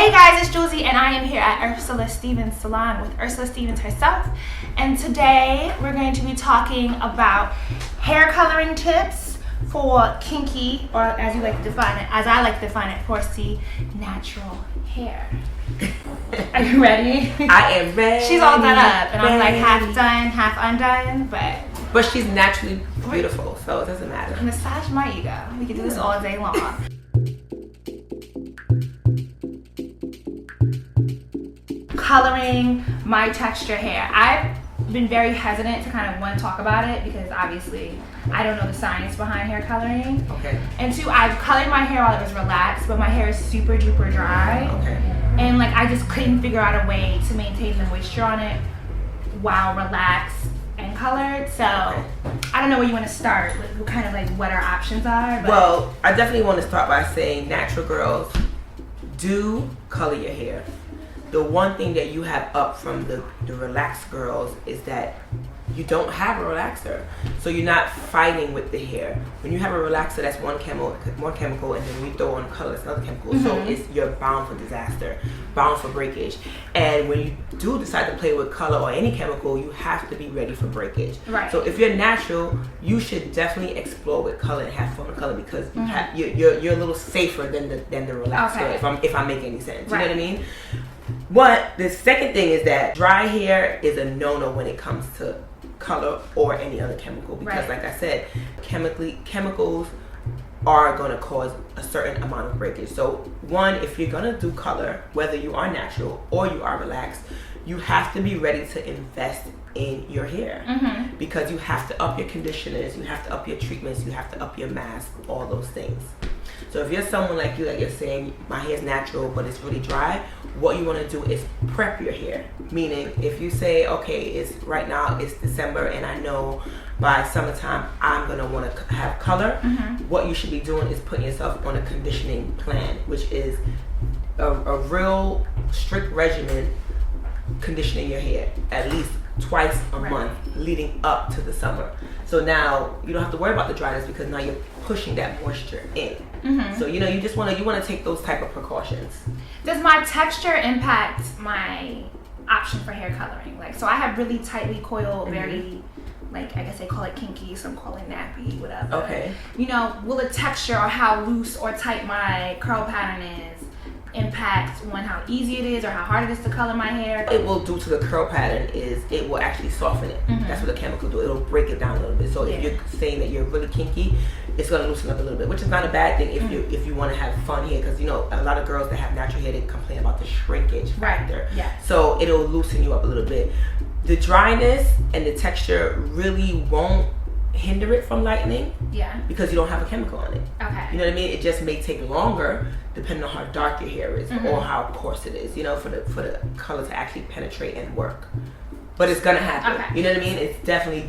Hey guys, it's Jouelzy and I am here at Ursula Stephen's salon with Ursula Stephen herself. And today we're going to be talking about hair coloring tips for kinky, or as you like to define it, as I like to define it, for natural hair. Are you ready? I am ready. She's all done up and I'm like half done, half undone, but she's naturally beautiful, so it doesn't matter. Massage my ego. We can do this all day long. Coloring my texture hair. I've been very hesitant to kind of, one, talk about it because obviously I don't know the science behind hair coloring. Okay. And two, I've colored my hair while it was relaxed, but my hair is super duper dry. Okay. And like I just couldn't figure out a way to maintain the moisture on it while relaxed and colored. So I don't know where you want to start, with kind of like what our options are. But well, I definitely want to start by saying, natural girls, do color your hair. The one thing that you have up from the relaxed girls is that you don't have a relaxer. So you're not fighting with the hair. When you have a relaxer, that's one chemical, and then we throw on color, that's another chemical. Mm-hmm. So you're bound for disaster, bound for breakage. And when you do decide to play with color or any chemical, you have to be ready for breakage. Right. So if you're natural, you should definitely explore with color and have fun with color because you're a little safer than the relaxer. Okay. If I make any sense, you know what I mean? But the second thing is that dry hair is a no-no when it comes to color or any other chemical because like I said, chemicals are going to cause a certain amount of breakage. So one, if you're going to do color, whether you are natural or you are relaxed, you have to be ready to invest in your hair because you have to up your conditioners, you have to up your treatments, you have to up your mask, all those things. So if you're someone like you, like you're saying, my hair's natural but it's really dry, what you want to do is prep your hair. Meaning, if you say, okay, right now it's December and I know by summertime I'm gonna want to have color, what you should be doing is putting yourself on a conditioning plan, which is a real strict regimen conditioning your hair at least twice a month leading up to the summer. So now you don't have to worry about the dryness because now you're pushing that moisture in. So you want to take those type of precautions. Does my texture impact my option for hair coloring? Like, so I have really tightly coiled, very, like, I guess they call it kinky, some call it nappy, whatever. Okay. You know, will the texture or how loose or tight my curl pattern is impact how easy it is or how hard it is to color my hair? It will do to the curl pattern is it will actually soften it. That's what the chemical do. It'll break it down a little bit. So if you're saying that you're really kinky, it's gonna loosen up a little bit, which is not a bad thing if you want to have fun here, because you know a lot of girls that have natural hair, they complain about the shrinkage factor. Yeah. So it'll loosen you up a little bit. The dryness and the texture really won't hinder it from lightening. Yeah. Because you don't have a chemical on it. Okay. You know what I mean? It just may take longer depending on how dark your hair is or how coarse it is, you know, for the color to actually penetrate and work. But it's gonna happen. Okay. You know what I mean? It's definitely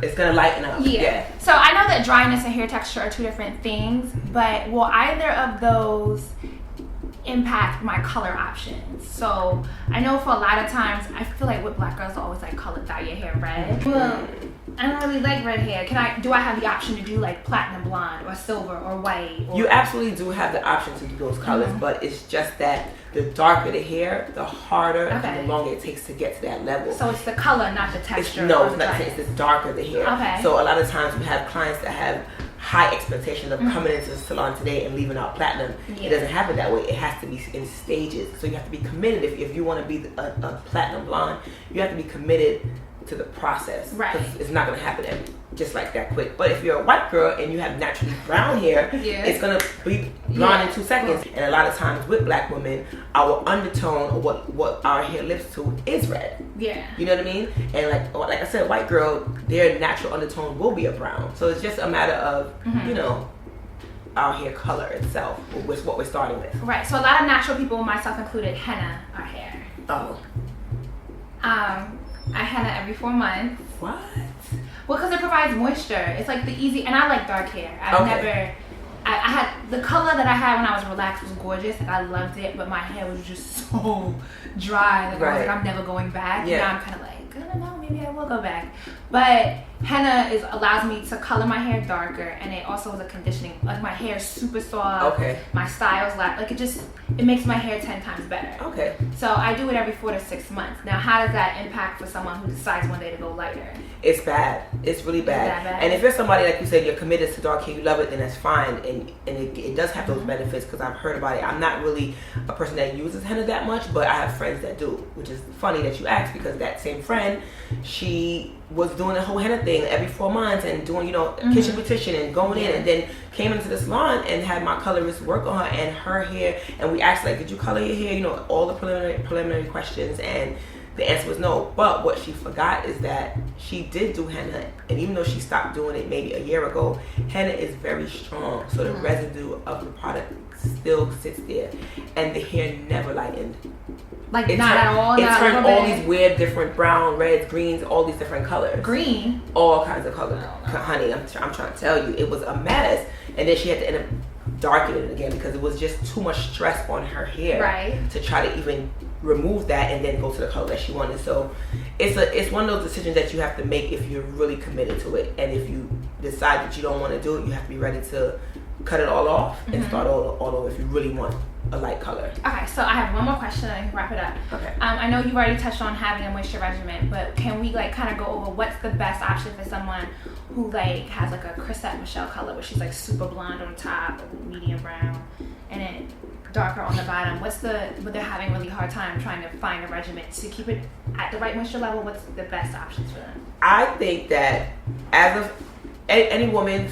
it's gonna lighten up. Yeah. So I know that dryness and hair texture are two different things, but will either of those impact my color options? So I know for a lot of times I feel like with black girls always like dye your hair red. Well, I don't really like red hair. Do I have the option to do like platinum blonde or silver or white? You absolutely do have the option to do those colors, but it's just that the darker the hair, the harder and the longer it takes to get to that level. So it's the color, not the texture. It's not. It's the darker the hair. Okay. So a lot of times we have clients that have high expectations of coming into the salon today and leaving out platinum. It doesn't happen that way. It has to be in stages. So you have to be committed. If you want to be a platinum blonde, you have to be committed to the process. Right. It's not going to happen just like that quick. But if you're a white girl and you have naturally brown hair, it's going to be blonde in 2 seconds. And a lot of times with black women, our undertone or what our hair lifts to is red. Yeah. You know what I mean? And like I said, white girl, their natural undertone will be a brown. So it's just a matter of, you know, our hair color itself, which what we're starting with. Right. So a lot of natural people, myself included, henna our hair. Oh. I henna every 4 months. What? Well, because it provides moisture. It's like the easy, and I like dark hair. I had the color that I had when I was relaxed was gorgeous. Like, I loved it, but my hair was just so dry. Like, I was like, I'm never going back. Yeah. Now I'm kind of like, I don't know, maybe I will go back. But henna allows me to color my hair darker, and it also is a conditioning. Like, my hair is super soft. Okay. My style's like it makes my hair 10 times better. Okay. So I do it every 4 to 6 months. Now, how does that impact for someone who decides one day to go lighter? It's bad. It's really bad. Is it that bad? And if you're somebody, like you said, you're committed to dark hair, you love it, then that's fine. And it does have those benefits, because I've heard about it. I'm not really a person that uses henna that much, but I have friends that do, which is funny that you asked, because that same friend, she was doing the whole henna thing every 4 months and doing, kitchen petition and going in, and then came into the salon and had my colorist work on her and her hair. And we asked, like, did you color your hair? All the preliminary questions, and the answer was no. But what she forgot is that she did do henna, and even though she stopped doing it maybe a year ago, henna is very strong, so the residue of the product still sits there, and the hair never lightened. Like, not at all? It turned all these weird different brown, reds, greens, all these different colors. Green? All kinds of colors. Honey, I'm trying to tell you, it was a mess. And then she had to end up darkening it again, because it was just too much stress on her hair to try to even remove that and then go to the color that she wanted. So it's one of those decisions that you have to make if you're really committed to it. And if you decide that you don't want to do it, you have to be ready to cut it all off and start all over if you really want a light color. Okay, so I have one more question and I can wrap it up. Okay. I know you've already touched on having a moisture regimen, but can we kind of go over what's the best option for someone who has a Chrisette Michelle color, where she's super blonde on top, medium brown, and then darker on the bottom? But they're having a really hard time trying to find a regimen to keep it at the right moisture level. What's the best options for them? I think that any woman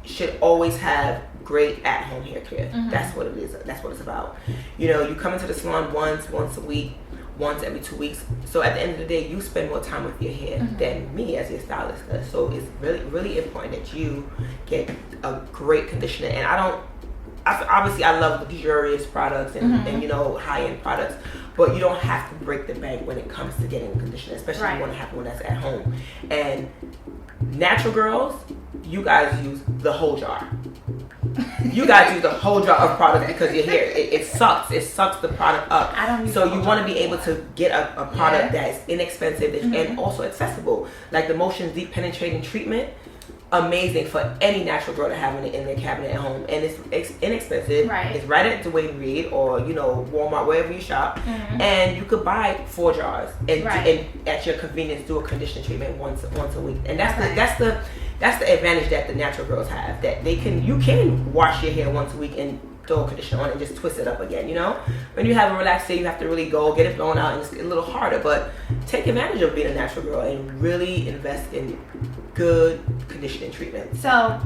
should always have great at-home hair care. That's what it is. That's what it's about. You come into the salon once a week, once every 2 weeks. So at the end of the day, you spend more time with your hair than me as your stylist does. So it's really, really important that you get a great conditioner. And obviously I love luxurious products and high-end products, but you don't have to break the bank when it comes to getting a conditioner, especially if you want to have one that's at home. And natural girls, you guys use the whole jar. You guys use the whole jar of product, because your hair, it sucks. It sucks the product up. So you want to be able to get a product that is inexpensive and also accessible. Like the Motion's Deep Penetrating Treatment, amazing for any natural girl to have in their cabinet at home. And it's inexpensive. It's right at Dwayne Reed or, Walmart, wherever you shop. And you could buy 4 jars and at your convenience do a conditioner treatment once a week. And that's the advantage that the natural girls have, that you can wash your hair once a week and throw a conditioner on and just twist it up again. When you have a relaxed day, you have to really go get it blown out, and it's a little harder, but take advantage of being a natural girl and really invest in good conditioning treatment. So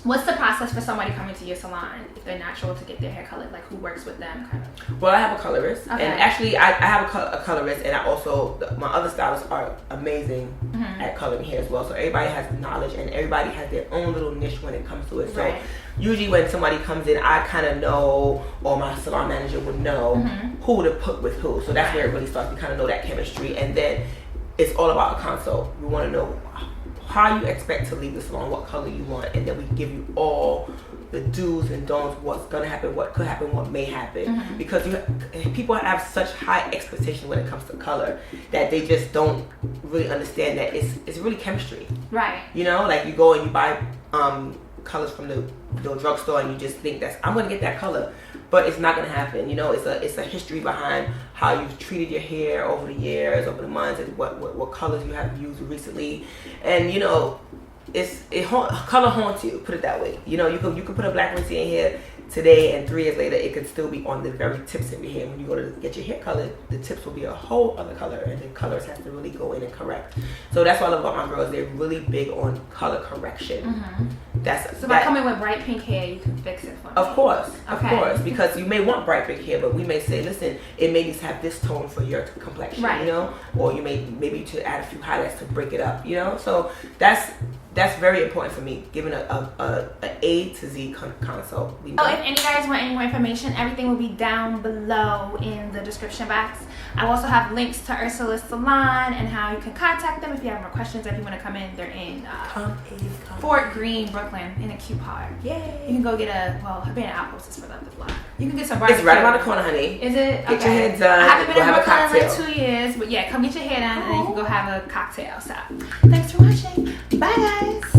what's the process for somebody coming to your salon if they're natural to get their hair colored? Like, who works with them kind of? Well, I have a colorist, and actually I have a colorist, and I also, my other stylists are amazing at coloring hair as well. So everybody has knowledge and everybody has their own little niche when it comes to it. So usually when somebody comes in, I kind of know, or my salon manager would know who to put with who. So that's where it really starts. We kind of know that chemistry, and then it's all about a consult. We want to know how you expect to leave the salon, what color you want, and then we give you all the do's and don'ts, what's gonna happen, what could happen, what may happen. Because people have such high expectations when it comes to color that they just don't really understand that it's really chemistry. Like you go and you buy colors from the drugstore and you just think I'm gonna get that color, but it's not gonna happen. It's a history behind how you've treated your hair over the years, over the months, and what colors you have used recently. And color haunts you, put it that way. You could put a black rinse in here today, and 3 years later it could still be on the very tips of your hair. When you go to get your hair colored, the tips will be a whole other color, and the colors have to really go in and correct. So that's what I love about my girls. They're really big on color correction. So by coming with bright pink hair, you can fix it for me. Of course, because you may want bright pink hair, but we may say, listen, it may need to have this tone for your complexion, or you maybe to add a few highlights to break it up, So that's very important for me. Giving a A to Z consult. If any guys want any more information, everything will be down below in the description box. I also have links to Ursula's salon and how you can contact them if you have more questions. If you want to come in, they're in Fort Greene, Brooklyn, in a cute part. Yay! You can go get Havana Outpost is for the vlog. You can get some barbecue. It's right around the corner, honey. Is it? Get your hair done. I haven't been in Brooklyn in like 2 years, but yeah, come get your hair done and then you can go have a cocktail. So, thanks for watching. Bye, guys.